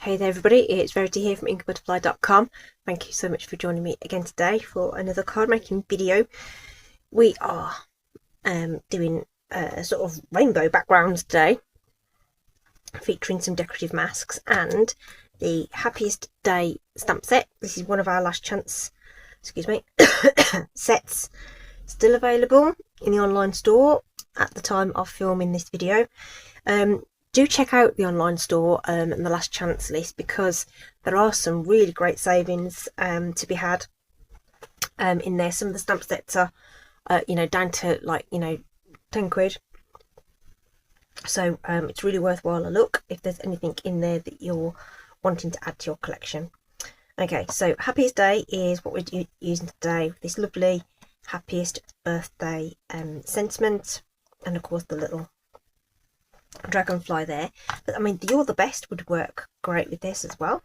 Hey there everybody, it's Verity here from inkbutterfly.com. Thank you so much for joining me again today for another card making video. We are doing a sort of rainbow background today, featuring some decorative masks and the Happiest Day stamp set. This is one of our last chance, sets, still available in the online store at the time of filming this video. Do check out the online store and the last chance list, because there are some really great savings to be had in there. Some of the stamp sets are down to like 10 quid, so it's really worthwhile a look if there's anything in there that you're wanting to add to your collection. Okay, so Happiest Day is what we're using today, this lovely happiest birthday sentiment, and of course the little dragonfly there. But I mean, the You're the Best would work great with this as well.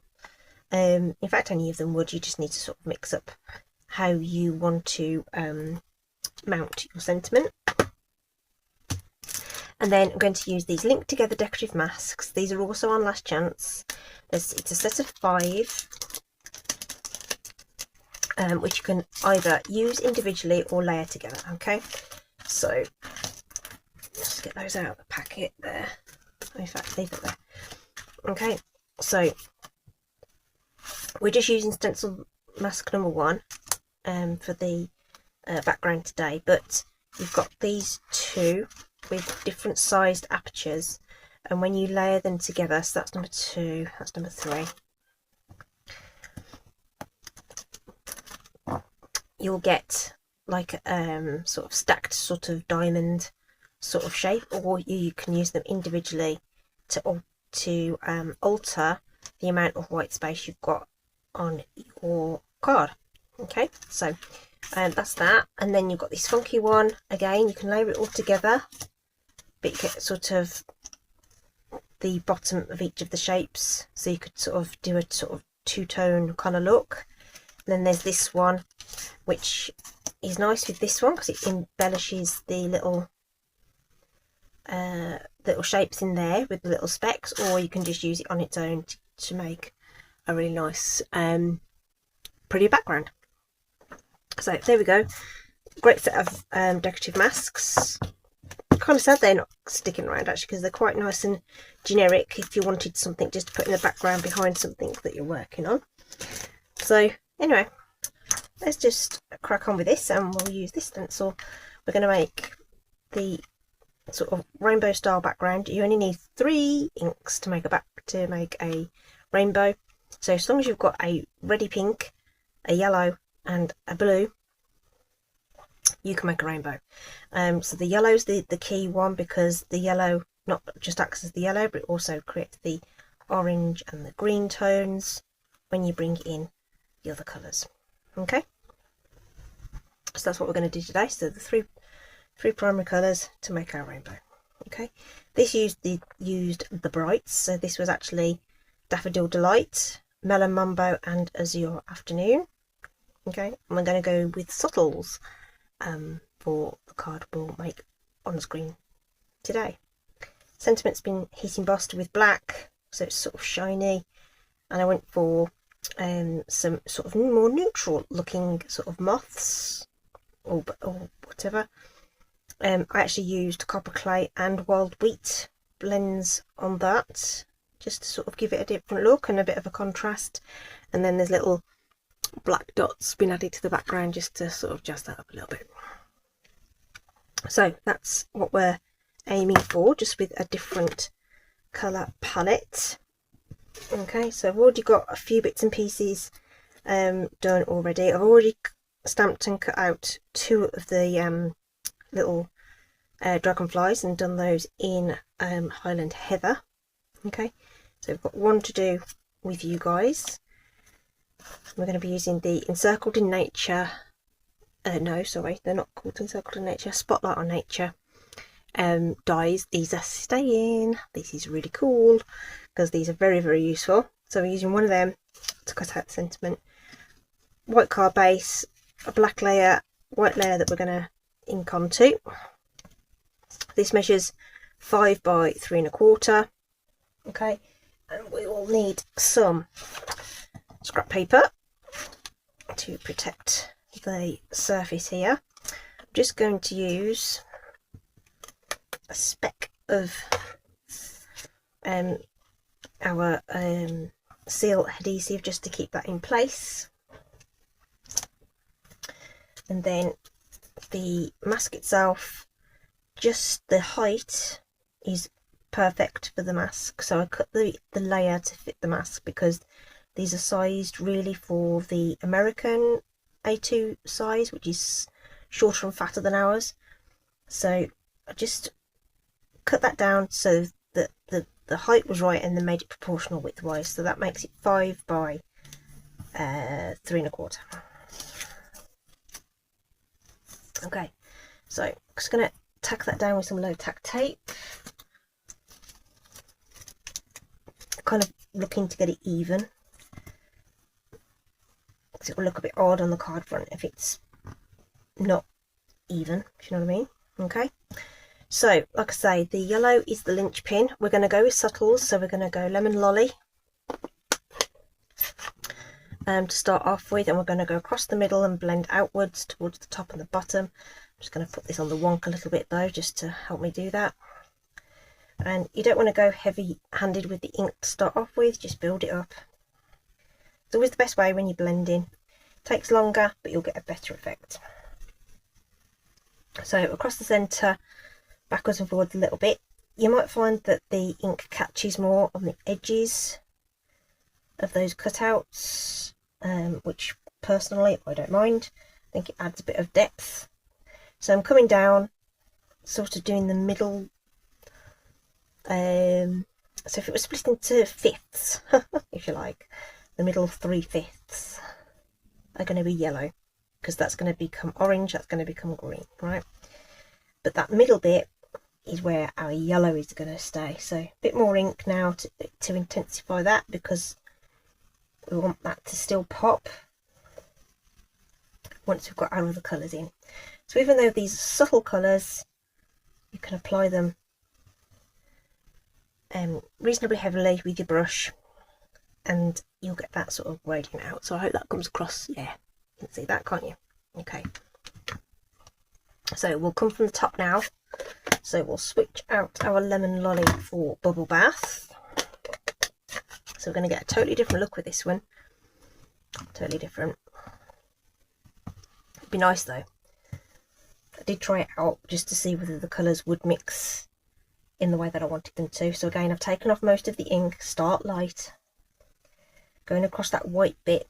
In fact, any of them would. You just need to sort of mix up how you want to mount your sentiment. And then I'm going to use these linked together decorative masks. These are also on last chance. It's a set of 5, which you can either use individually or layer together. Okay, so let's get those out of the packet there. In fact, leave it there. Okay, so we're just using stencil mask number 1 for the background today, but you've got these 2 with different sized apertures, and when you layer them together, so that's number 2, that's number 3, you'll get like sort of stacked sort of diamond sort of shape, or you can use them individually to alter the amount of white space you've got on your card. Okay, so that's that. And then you've got this funky one again. You can layer it all together, but you get sort of the bottom of each of the shapes, so you could sort of do a sort of two-tone kind of look. And then there's this one, which is nice with this one because it embellishes the little shapes in there with the little specks, or you can just use it on its own to make a really nice pretty background. So there we go, great set of decorative masks. Kind of sad they're not sticking around actually, because they're quite nice and generic if you wanted something just to put in the background behind something that you're working on. So anyway, let's just crack on with this, and we'll use this stencil. We're going to make the sort of rainbow style background. You only need 3 inks to make a rainbow, so as long as you've got a reddy pink, a yellow and a blue, you can make a rainbow. So the yellow is the key one, because the yellow not just acts as the yellow, but it also creates the orange and the green tones when you bring in the other colours. Okay, so that's what we're going to do today. So the three primary colours to make our rainbow. Okay, this used the brights, so this was actually Daffodil Delight, Melon Mambo and Azure Afternoon. Okay, and we're going to go with subtles for the card we'll make on the screen today. Sentiment's been heat embossed with black, so it's sort of shiny, and I went for some sort of more neutral looking sort of moths or whatever. I actually used copper clay and wild wheat blends on that, just to sort of give it a different look and a bit of a contrast. And then there's little black dots been added to the background just to sort of jazz that up a little bit. So that's what we're aiming for, just with a different colour palette. Okay, so I've already got a few bits and pieces done already. I've already stamped and cut out 2 of the little dragonflies and done those in Highland Heather. Okay, so we've got one to do with you guys. We're going to be using the Encircled in Nature, no sorry, they're not called Encircled in Nature, Spotlight on Nature dies. These are staying. This is really cool because these are very, very useful. So we're using one of them to cut out the sentiment. White card base, a black layer, white layer that we're going to ink onto. This measures 5 by 3 1/4. Okay, And we will need some scrap paper to protect the surface here. I'm just going to use a speck of our seal adhesive just to keep that in place, and then the mask itself, just the height is perfect for the mask, so I cut the layer to fit the mask because these are sized really for the American A2 size, which is shorter and fatter than ours. So I just cut that down so that the height was right, and then made it proportional width wise, so that makes it 5 by 3¼ inches. Okay, so I'm just going to tack that down with some low tack tape, kind of looking to get it even, because it will look a bit odd on the card front if it's not even, if you know what I mean. Okay, so like I say, the yellow is the linchpin. We're going to go with subtles, so we're going to go lemon lolly to start off with, and we're going to go across the middle and blend outwards towards the top and the bottom. I'm just going to put this on the wonk a little bit though, just to help me do that. And you don't want to go heavy handed with the ink to start off with, just build it up. It's always the best way when you're blending. It takes longer, but you'll get a better effect. So across the centre, backwards and forwards a little bit. You might find that the ink catches more on the edges of those cutouts, which personally I don't mind. I think it adds a bit of depth. So I'm coming down, sort of doing the middle. So if it was split into fifths, if you like, the middle 3/5 are going to be yellow, because that's going to become orange, that's going to become green, right? But that middle bit is where our yellow is going to stay. So a bit more ink now to intensify that, because we want that to still pop once we've got our other colours in. So even though these are subtle colours, you can apply them reasonably heavily with your brush, and you'll get that sort of gradient out. So I hope that comes across. Yeah, you can see that, can't you? Okay, so we'll come from the top now. So we'll switch out our lemon lolly for bubble bath. So we're going to get a totally different look with this one. Totally different. It'd be nice though. I did try it out just to see whether the colours would mix in the way that I wanted them to. So again, I've taken off most of the ink, start light, going across that white bit,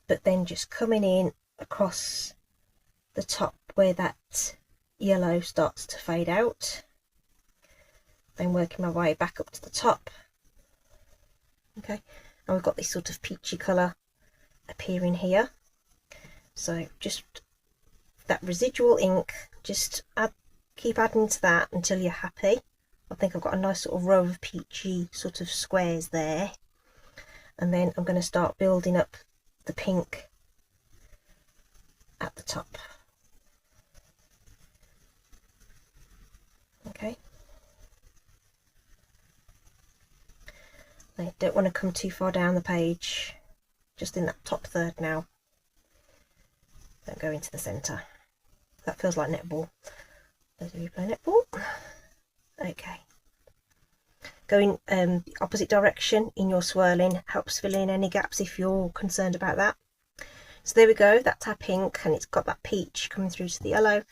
but then just coming in across the top where that yellow starts to fade out, then working my way back up to the top. Okay, and we've got this sort of peachy colour appearing here. So just that residual ink, just keep adding to that until you're happy. I think I've got a nice sort of row of peachy sort of squares there, and then I'm going to start building up the pink at the top. Okay, I don't want to come too far down the page, just in that top third now. Don't go into the centre. That feels like netball. Those of you play netball. Okay. Going the opposite direction in your swirling helps fill in any gaps if you're concerned about that. So there we go, that's our pink, and it's got that peach coming through to the yellow.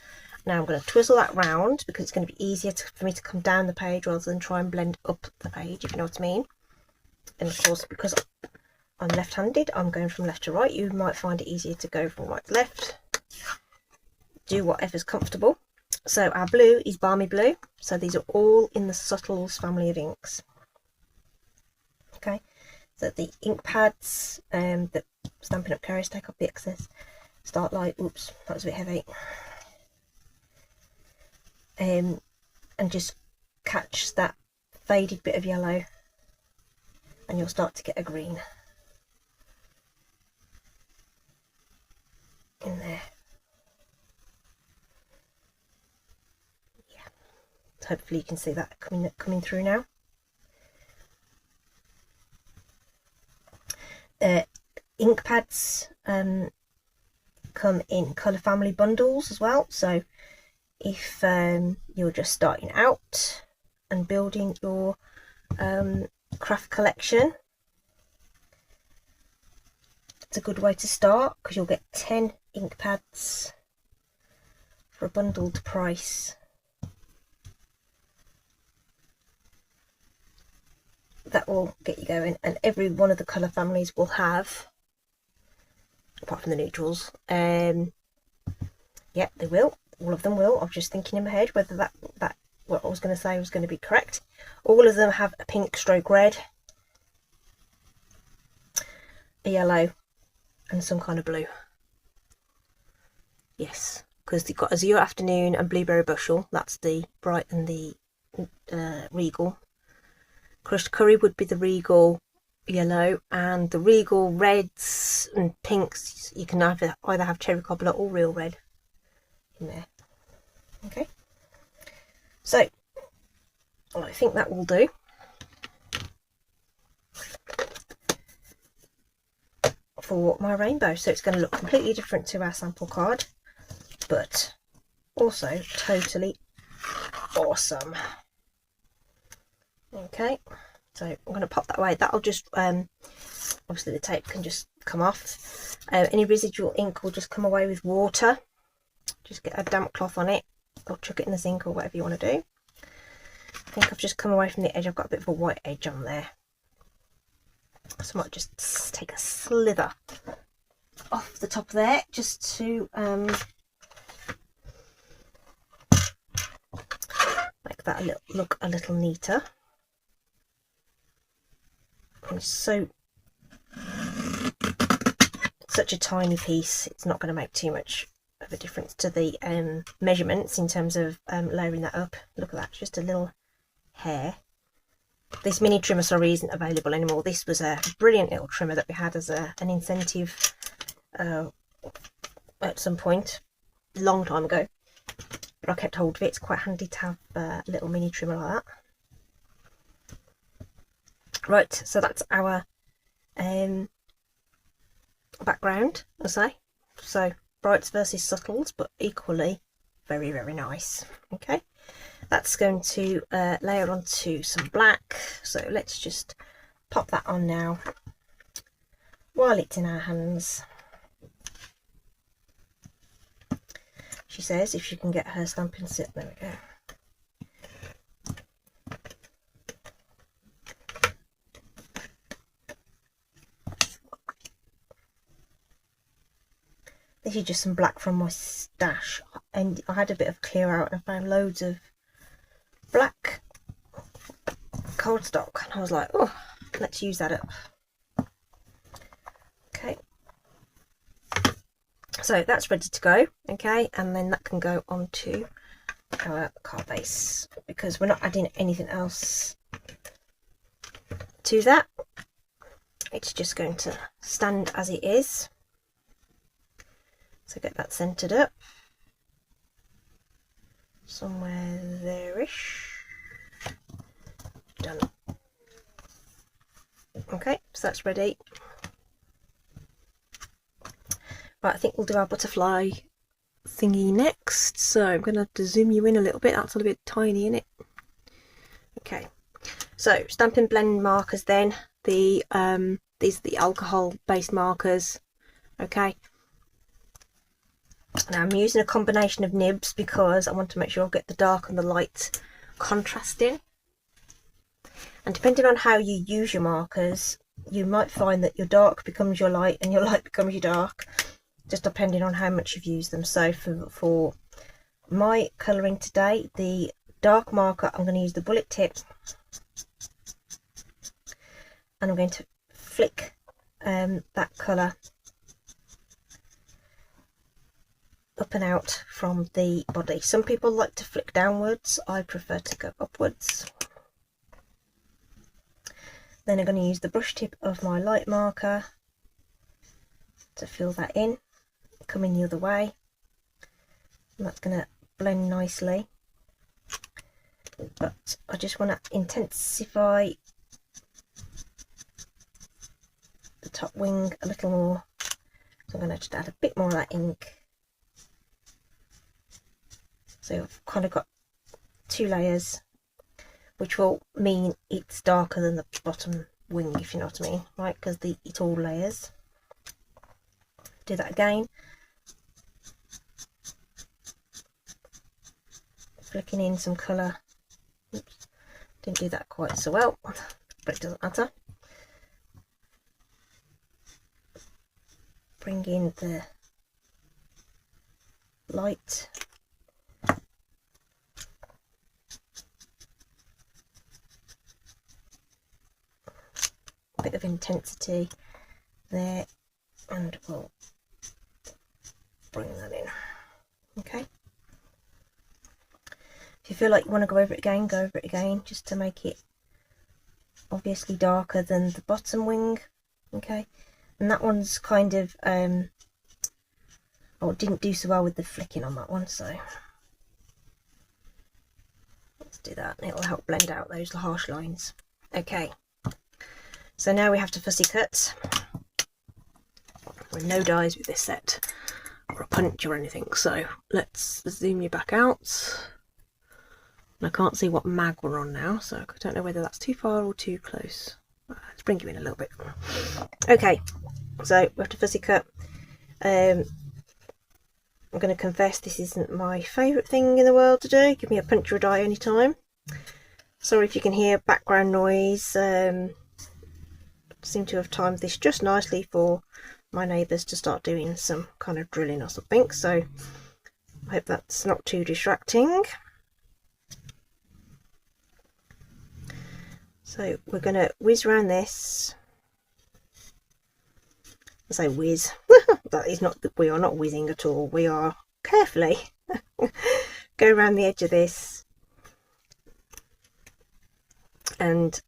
Now I'm going to twizzle that round because it's going to be easier for me to come down the page rather than try and blend up the page, if you know what I mean. And of course, because I'm left-handed, I'm going from left to right. You might find it easier to go from right to left. Do whatever's comfortable. So our blue is Balmy Blue. So these are all in the Subtles family of inks. Okay, so the ink pads that Stampin' Up carries, take off the excess. Start light. Oops, that was a bit heavy. And just catch that faded bit of yellow, and you'll start to get a green in there. Yeah, so hopefully you can see that coming through now. ink pads come in colour family bundles as well, so if you're just starting out and building your craft collection, it's a good way to start, because you'll get 10 ink pads for a bundled price. That will get you going, and every one of the colour families will have, apart from the neutrals, yeah, they will, all of them will. I was just thinking in my head whether that what I was going to say was going to be correct. All of them have a pink stroke red, a yellow, and some kind of blue. Yes, because you've got Azure Afternoon and Blueberry Bushel, that's the bright and the Regal. Crushed Curry would be the Regal yellow, and the Regal reds and pinks, you can either have cherry cobbler or real red in there. Okay, so I think that will do for my rainbow. So it's going to look completely different to our sample card, but also totally awesome. Okay, so I'm going to pop that away. That'll just obviously the tape can just come off. Any residual ink will just come away with water. Just get a damp cloth on it, or chuck it in the sink, or whatever you want to do. I think I've just come away from the edge. I've got a bit of a white edge on there, so I might just take a slither off the top there, just to make that look a little neater. And so such a tiny piece, it's not going to make too much of a difference to the measurements in terms of layering that up. Look at that, just a little hair. This mini trimmer, sorry, isn't available anymore. This was a brilliant little trimmer that we had as an incentive at some point a long time ago, but I kept hold of it. It's quite handy to have a little mini trimmer like that. Right, so that's our background, I say. So brights versus subtles, but equally very, very nice. Okay, that's going to layer onto some black, so let's just pop that on now while it's in our hands. She says if she can get her stamping set. There we go. This is just some black from my stash, and I had a bit of clear out and I found loads of black cardstock, and I was like, oh, let's use that up. Okay, so that's ready to go. Okay, and then that can go onto our card base, because we're not adding anything else to that. It's just going to stand as it is. So get that centered up somewhere there-ish. Done. Okay, so that's ready. Right, I think we'll do our butterfly thingy next. So I'm going to have to zoom you in a little bit. That's a little bit tiny, isn't it? Okay, so Stampin' Blend markers then. These are the alcohol based markers. Okay. Now I'm using a combination of nibs because I want to make sure I get the dark and the light contrasting. And depending on how you use your markers, you might find that your dark becomes your light and your light becomes your dark, just depending on how much you've used them. So for my colouring today, the dark marker, I'm going to use the bullet tip, and I'm going to flick that colour up and out from the body. Some people like to flick downwards, I prefer to go upwards. Then I'm going to use the brush tip of my light marker to fill that in, coming the other way, and that's going to blend nicely. But I just want to intensify the top wing a little more. So I'm going to just add a bit more of that ink. So I've kind of got 2 layers, which will mean it's darker than the bottom wing, if you know what I mean, right? Because it's all layers. Do that again. Flicking in some colour. Oops, didn't do that quite so well, but it doesn't matter. Bring in the light. Bit of intensity there, and we'll bring that in. Okay. If you feel like you want to go over it again, go over it again, just to make it obviously darker than the bottom wing. Okay. And that one's kind of oh, it didn't do so well with the flicking on that one, so let's do that, and it'll help blend out those harsh lines. Okay, so now we have to fussy cut. There are no dies with this set, or a punch or anything, so let's zoom you back out. And I can't see what mag we're on now, so I don't know whether that's too far or too close. Let's bring you in a little bit. Okay, so we have to fussy cut. I'm going to confess this isn't my favourite thing in the world to do. Give me a punch or a die anytime. Sorry if you can hear background noise. Seem to have timed this just nicely for my neighbours to start doing some kind of drilling or something, so I hope that's not too distracting. So we're going to whiz around this. I say whiz. That is not, we are not whizzing at all. We are carefully go around the edge of this, and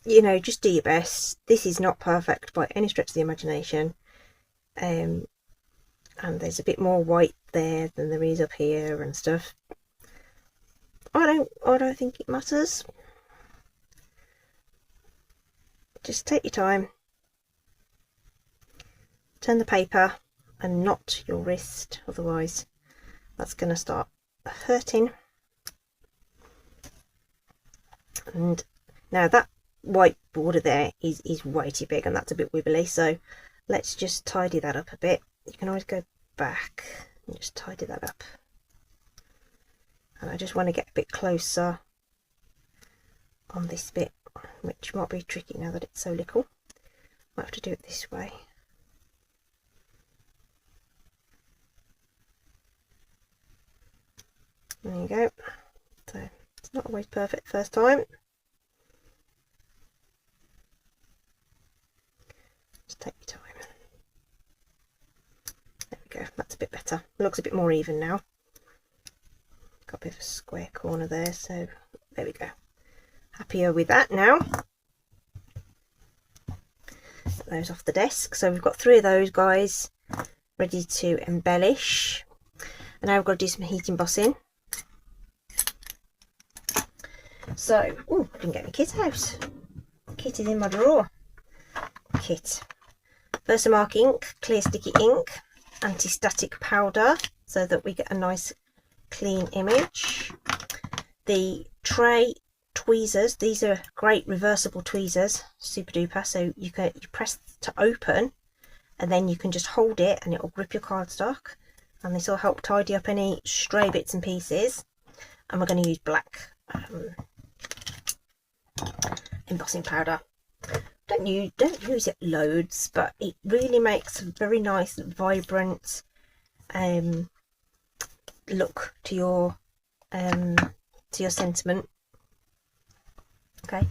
you know, just do your best. This is not perfect by any stretch of the imagination, and there's a bit more white there than there is up here and stuff. I don't think it matters. Just take your time. Turn the paper and not your wrist, otherwise that's going to start hurting. And now that white border there is way too big, and that's a bit wibbly, so let's just tidy that up a bit. You can always go back and just tidy that up. And I just want to get a bit closer on this bit, which might be tricky now that it's so little. Might have to do it this way. There you go. So it's not always perfect first time. Just take your time. There we go. That's a bit better. It looks a bit more even now. Got a bit of a square corner there, so there we go. Happier with that now. Get those off the desk. So we've got 3 of those guys ready to embellish, and now we've got to do some heat embossing. So, oh, I didn't get my kit out. Kit is in my drawer. Kit. Versamark ink, clear sticky ink, anti-static powder, so that we get a nice clean image. The tray tweezers, these are great reversible tweezers, super duper, so you press to open and then you can just hold it and it will grip your cardstock, and this will help tidy up any stray bits and pieces. And we're going to use black embossing powder. Don't use it loads, but it really makes a very nice vibrant look to your sentiment. Okay,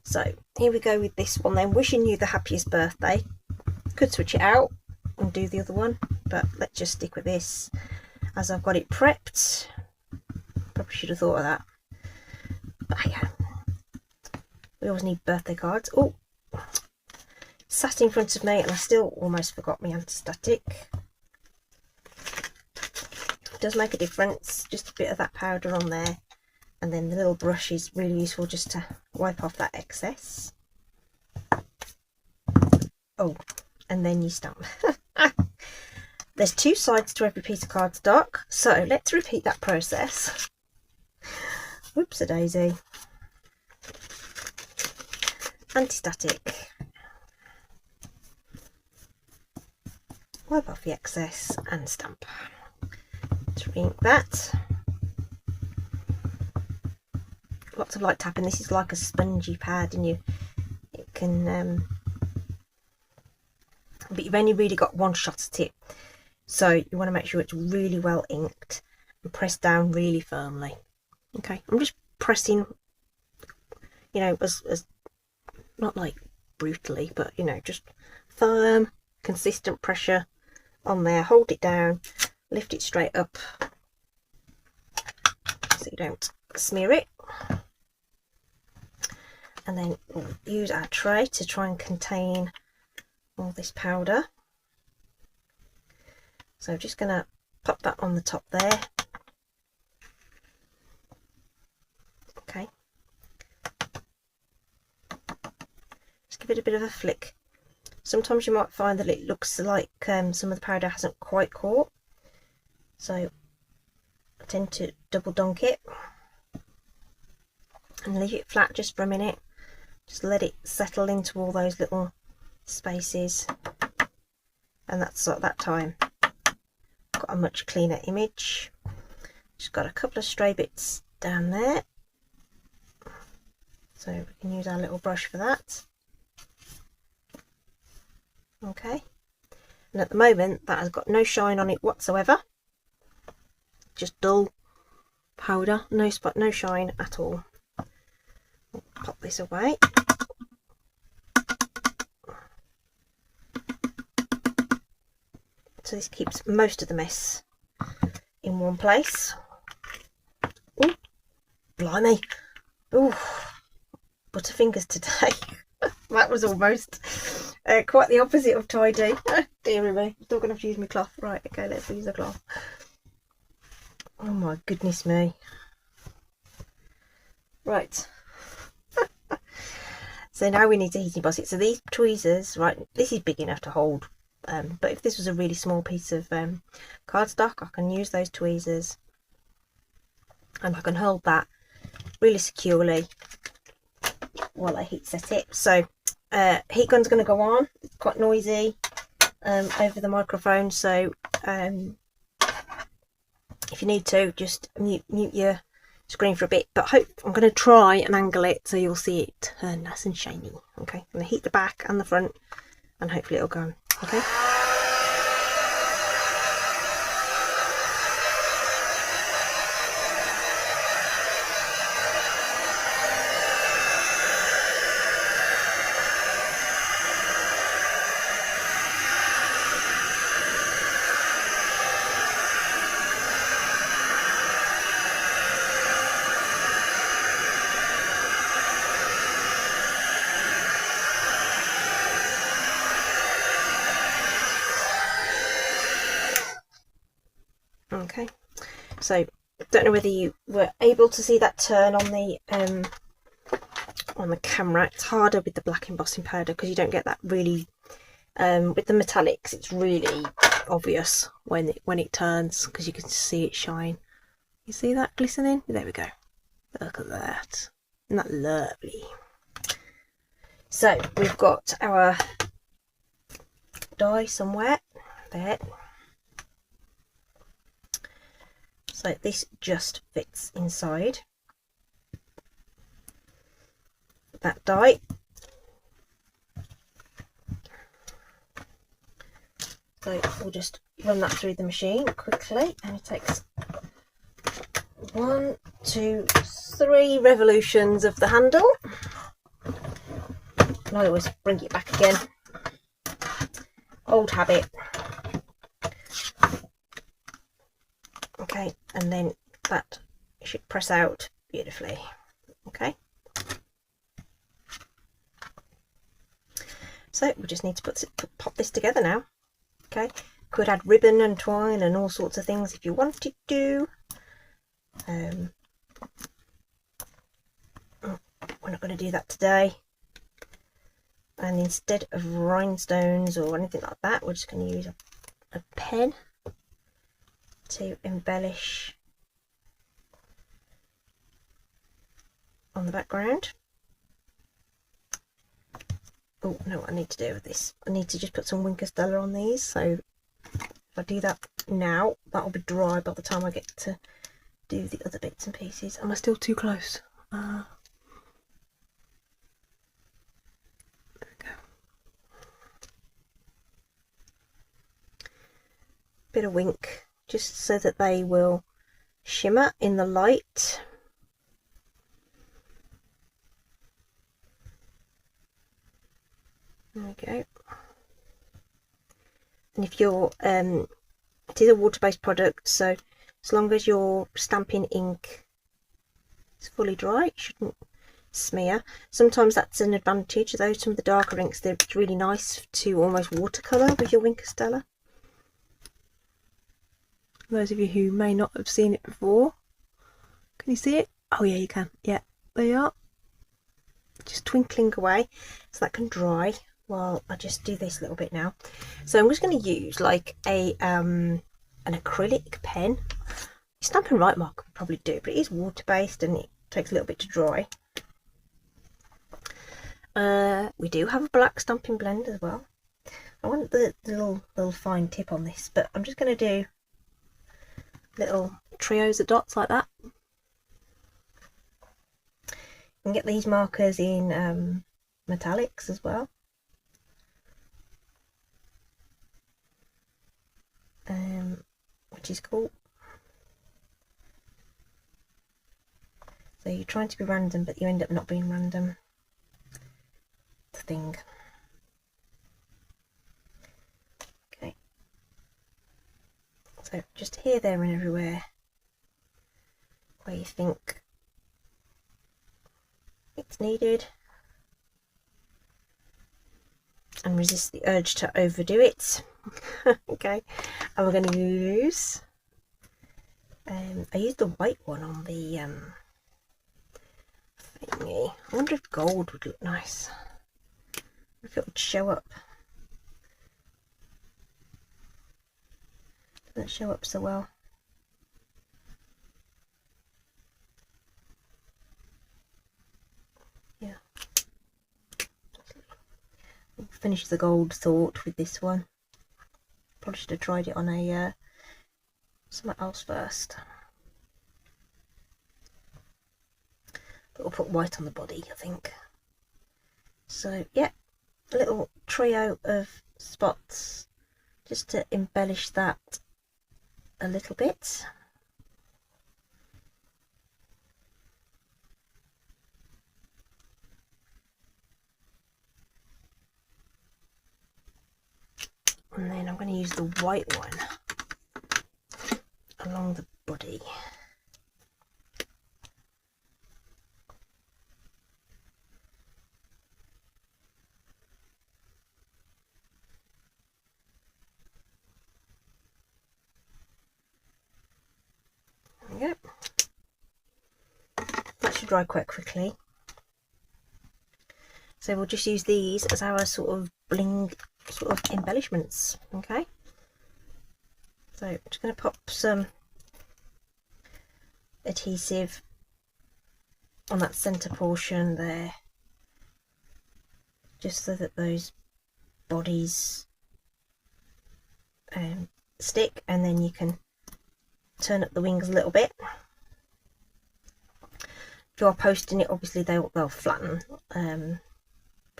so here we go with this one then. Wishing you the happiest birthday. Could switch it out and do the other one, but let's just stick with this as I've got it prepped. Probably should have thought of that. But yeah, we always need birthday cards. Oh, sat in front of me and I still almost forgot my anti-static. It does make a difference, just a bit of that powder on there, and then the little brush is really useful just to wipe off that excess. Oh, and then you stamp. There's 2 sides to every piece of cardstock, so let's repeat that process. Whoops-a-daisy. Anti-static. Wipe off the excess and stamp. Let's re-ink that. Lots of light tapping. This is like a spongy pad, and it can but you've only really got one shot at it, so you want to make sure it's really well inked and pressed down really firmly. Okay, I'm just pressing, you know, as not like brutally, but you know, just firm, consistent pressure on there. Hold it down, lift it straight up so you don't smear it, and then we'll use our tray to try and contain all this powder. So I'm just going to pop that on the top there. Okay, just give it a bit of a flick. Sometimes you might find that it looks like some of the powder hasn't quite caught, so I tend to double dunk it and leave it flat just for a minute. Just let it settle into all those little spaces, and that's at that time got a much cleaner image. Just got a couple of stray bits down there, so we can use our little brush for that. Okay, and at the moment that has got no shine on it whatsoever, just dull powder, no spot, no shine at all. I'll pop this away. So this keeps most of the mess in one place. Oh, blimey. Oh, butterfingers today. That was almost quite the opposite of tidy. Dear me, still going to have to use my cloth. Right, okay, let's use the cloth. Oh my goodness me. Right. So now we need to heat emboss it. So these tweezers, right, this is big enough to hold. But if this was a really small piece of cardstock, I can use those tweezers and I can hold that really securely while I heat set it. So heat gun's going to go on. It's quite noisy over the microphone, so if you need to, just mute your screen for a bit. But I'm going to try and angle it so you'll see it turn nice and shiny. Okay, I'm going to heat the back and the front, and hopefully it'll go. Okay. Okay, so don't know whether you were able to see that turn on the camera. It's harder with the black embossing powder because you don't get that really with the metallics. It's really obvious when it turns because you can see it shine. You see that glistening? There we go. Look at that. Isn't that lovely? So we've got our die somewhere there. So this just fits inside that die. So we'll just run that through the machine quickly, and it takes 1, 2, 3 revolutions of the handle. And I always bring it back again. Old habit. Okay, and then that should press out beautifully. Okay, so we just need to pop this together now. Okay, could add ribbon and twine and all sorts of things if you wanted to. We're not going to do that today. and instead of rhinestones or anything like that, we're just going to use a pen to embellish on the background. Oh no, what I need to do with this, I need to just put some Wink of Stella on these, so if I do that now, that'll be dry by the time I get to do the other bits and pieces. Am I still too close? There we go. Bit of Wink, just so that they will shimmer in the light. There we go. And if you're it is a water-based product, so as long as your stamping ink is fully dry, it shouldn't smear. Sometimes that's an advantage, though. Some of the darker inks, they're really nice to almost watercolour with your Wink of Stella. Those of you who may not have seen it before, can you see it? Oh yeah, you can. Yeah, there you are. Just twinkling away, so that can dry while I just do this little bit now. So I'm just going to use like an acrylic pen. Stampin' Right marker would probably do, but it is water based and it takes a little bit to dry. We do have a black stamping blend as well. I want the little fine tip on this, but I'm just going to do little trios of dots like that. You can get these markers in metallics as well. Which is cool. So you're trying to be random, but you end up not being random. The thing. Okay. So just here, there, and everywhere where you think it's needed, and resist the urge to overdo it. Okay, and we're going to use I used the white one on the thingy. I wonder if gold would look nice, if it would show up. Doesn't show up so well. Yeah, we'll finish the gold thought with this one. Probably should have tried it on a something else first. But we'll put white on the body, I think. So yeah, a little trio of spots just to embellish that a little bit. And then I'm going to use the white one along the body. There we go. That should dry quite quickly. So we'll just use these as our sort of bling, sort of embellishments. Okay. So I'm just going to pop some adhesive on that centre portion there, just so that those bodies stick, and then you can turn up the wings a little bit. If you are posting it, obviously they'll flatten, but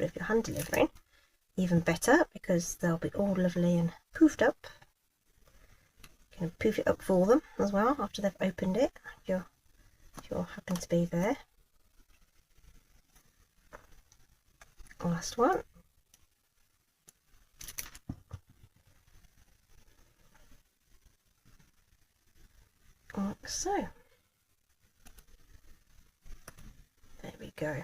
if you're hand delivering, even better, because they'll be all lovely and poofed up. You can poof it up for them as well after they've opened it, if you happen to be there. Last one. Like so. There we go.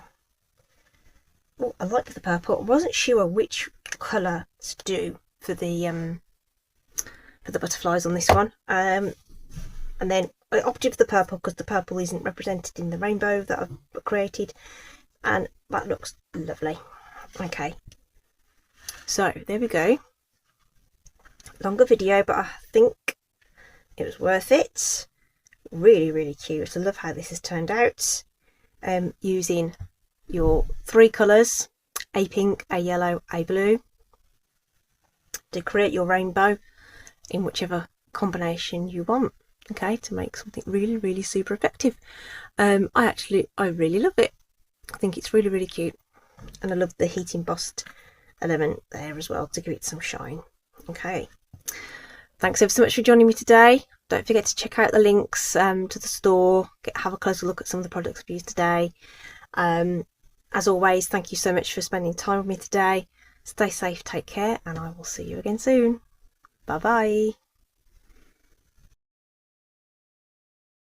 Oh, I like the purple. I wasn't sure which colour to do for the butterflies on this one. And then I opted for the purple because the purple isn't represented in the rainbow that I've created, and that looks lovely. Okay, So there we go. Longer video, but I think it was worth it. Really, really cute. I love how this has turned out. Using your 3 colours, a pink, a yellow, a blue, to create your rainbow in whichever combination you want, okay, to make something really, really super effective. I really love it. I think it's really, really cute, and I love the heat embossed element there as well to give it some shine. Okay, thanks ever so much for joining me today. Don't forget to check out the links to the store, have a closer look at some of the products I've used today. As always, thank you so much for spending time with me today. Stay safe, take care, and I will see you again soon. Bye bye.